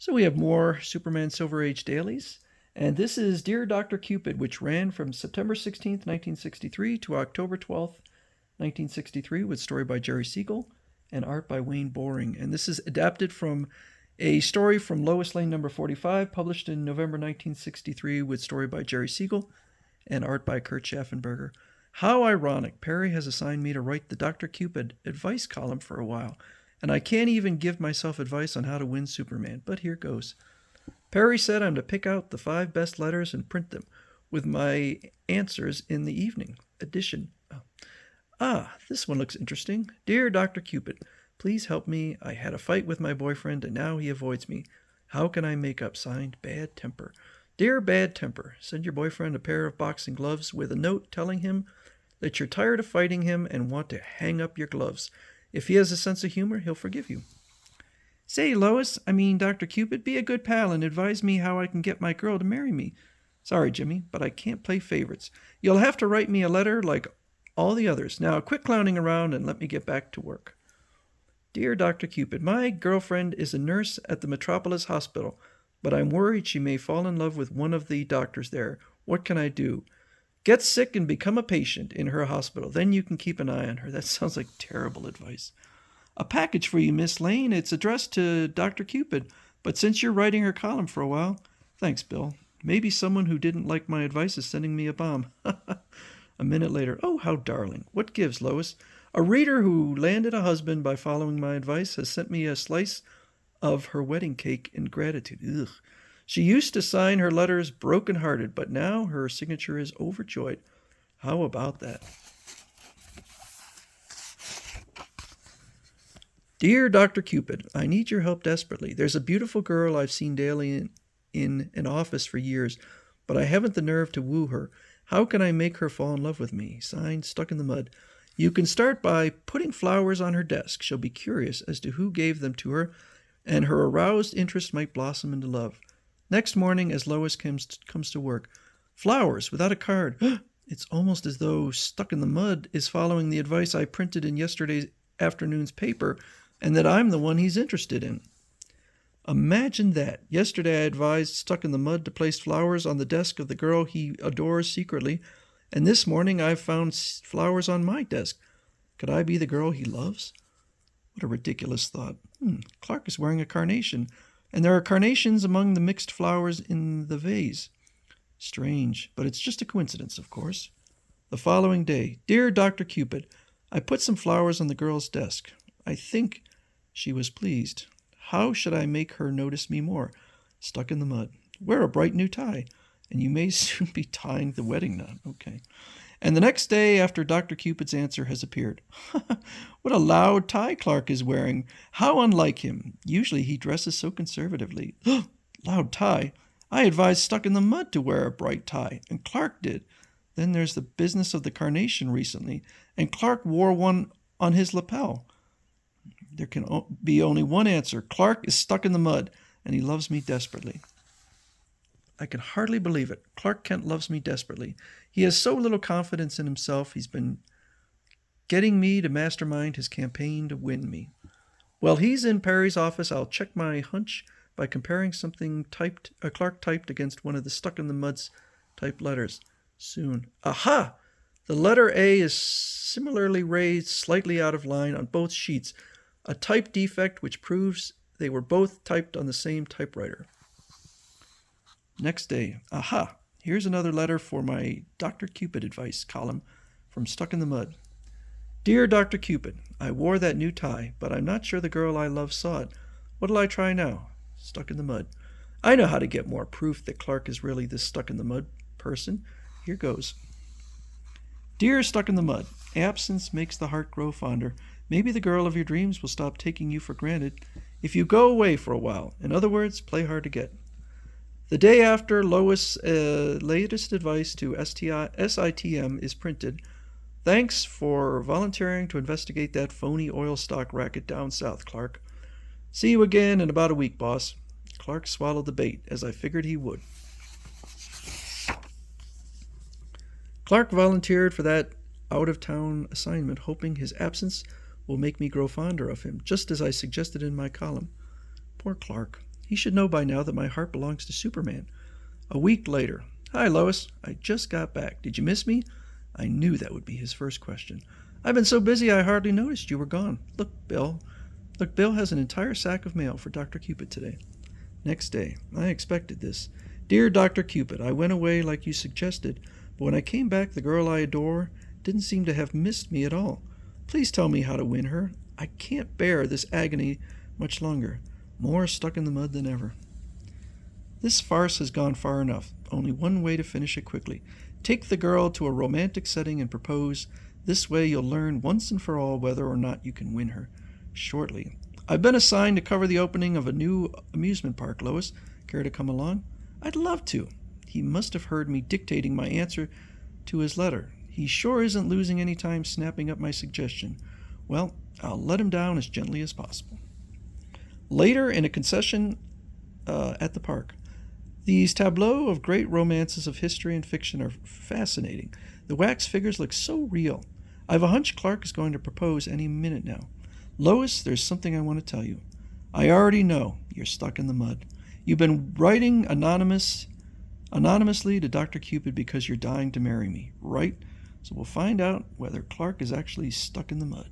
So we have more Superman Silver Age dailies. And this is Dear Dr. Cupid, which ran from September 16th, 1963 to October 12th, 1963, with story by Jerry Siegel and art by Wayne Boring. And this is adapted from a story from Lois Lane number 45, published in November 1963, with story by Jerry Siegel and art by Kurt Schaffenberger. How ironic. Perry has assigned me to write the Dr. Cupid advice column for a while, and I can't even give myself advice on how to win Superman, but here goes. Perry said I'm to pick out the 5 best letters and print them, with my answers in the evening edition. This one looks interesting. Dear Dr. Cupid, please help me. I had a fight with my boyfriend, and now he avoids me. How can I make up? Signed, Bad Temper. Dear Bad Temper, send your boyfriend a pair of boxing gloves with a note telling him that you're tired of fighting him and want to hang up your gloves. If he has a sense of humor, he'll forgive you. Say, Dr. Cupid, be a good pal and advise me how I can get my girl to marry me. Sorry, Jimmy, but I can't play favorites. You'll have to write me a letter like all the others. Now, quit clowning around and let me get back to work. Dear Dr. Cupid, my girlfriend is a nurse at the Metropolis Hospital, but I'm worried she may fall in love with one of the doctors there. What can I do? Get sick and become a patient in her hospital. Then you can keep an eye on her. That sounds like terrible advice. A package for you, Miss Lane. It's addressed to Dr. Cupid, but since you're writing her column for a while, thanks, Bill. Maybe someone who didn't like my advice is sending me a bomb. A minute later, oh, how darling. What gives, Lois? A reader who landed a husband by following my advice has sent me a slice of her wedding cake in gratitude. Ugh. She used to sign her letters broken-hearted, but now her signature is overjoyed. How about that? Dear Dr. Cupid, I need your help desperately. There's a beautiful girl I've seen daily in an office for years, but I haven't the nerve to woo her. How can I make her fall in love with me? Signed, Stuck in the Mud. You can start by putting flowers on her desk. She'll be curious as to who gave them to her, and her aroused interest might blossom into love. Next morning, as Lois comes to work, flowers without a card. It's almost as though Stuck in the Mud is following the advice I printed in yesterday's afternoon's paper, and that I'm the one he's interested in. Imagine that. Yesterday I advised Stuck in the Mud to place flowers on the desk of the girl he adores secretly, and this morning I've found flowers on my desk. Could I be the girl he loves? What a ridiculous thought. Clark is wearing a carnation, and there are carnations among the mixed flowers in the vase. Strange, but it's just a coincidence, of course. The following day, Dear Dr. Cupid, I put some flowers on the girl's desk. I think she was pleased. How should I make her notice me more? Stuck in the Mud. Wear a bright new tie, and you may soon be tying the wedding knot. Okay. And the next day after Dr. Cupid's answer has appeared. What a loud tie Clark is wearing. How unlike him. Usually he dresses so conservatively. Loud tie? I advised Stuck in the Mud to wear a bright tie, and Clark did. Then there's the business of the carnation recently, and Clark wore one on his lapel. There can be only one answer. Clark is stuck in the mud, and he loves me desperately. I can hardly believe it. Clark Kent loves me desperately. He has so little confidence in himself, he's been getting me to mastermind his campaign to win me. While he's in Perry's office, I'll check my hunch by comparing something Clark typed against one of the Stuck in the Mud's typed letters. Soon. Aha! The letter A is similarly raised slightly out of line on both sheets, a type defect which proves they were both typed on the same typewriter. Next day. Aha! Here's another letter for my Dr. Cupid advice column from Stuck in the Mud. Dear Dr. Cupid, I wore that new tie, but I'm not sure the girl I love saw it. What'll I try now? Stuck in the Mud. I know how to get more proof that Clark is really this Stuck in the Mud person. Here goes. Dear Stuck in the Mud, absence makes the heart grow fonder. Maybe the girl of your dreams will stop taking you for granted if you go away for a while. In other words, play hard to get. The day after Lois' latest advice to SITM is printed, thanks for volunteering to investigate that phony oil stock racket down south, Clark. See you again in about a week, boss. Clark swallowed the bait, as I figured he would. Clark volunteered for that out-of-town assignment, hoping his absence will make me grow fonder of him, just as I suggested in my column. Poor Clark. He should know by now that my heart belongs to Superman. A week later. Hi, Lois. I just got back. Did you miss me? I knew that would be his first question. I've been so busy I hardly noticed you were gone. Look, Bill has an entire sack of mail for Dr. Cupid today. Next day. I expected this. Dear Dr. Cupid, I went away like you suggested, but when I came back, the girl I adore didn't seem to have missed me at all. Please tell me how to win her. I can't bear this agony much longer. More stuck in the mud than ever. This farce has gone far enough. Only one way to finish it quickly. Take the girl to a romantic setting and propose. This way you'll learn once and for all whether or not you can win her. Shortly. I've been assigned to cover the opening of a new amusement park, Lois. Care to come along? I'd love to. He must have heard me dictating my answer to his letter. He sure isn't losing any time snapping up my suggestion. Well, I'll let him down as gently as possible. Later, in a concession at the park. These tableaux of great romances of history and fiction are fascinating. The wax figures look so real. I've a hunch Clark is going to propose any minute now. Lois, there's something I want to tell you. I already know you're stuck in the mud. You've been writing anonymously to Dr. Cupid because you're dying to marry me, right? So we'll find out whether Clark is actually stuck in the mud.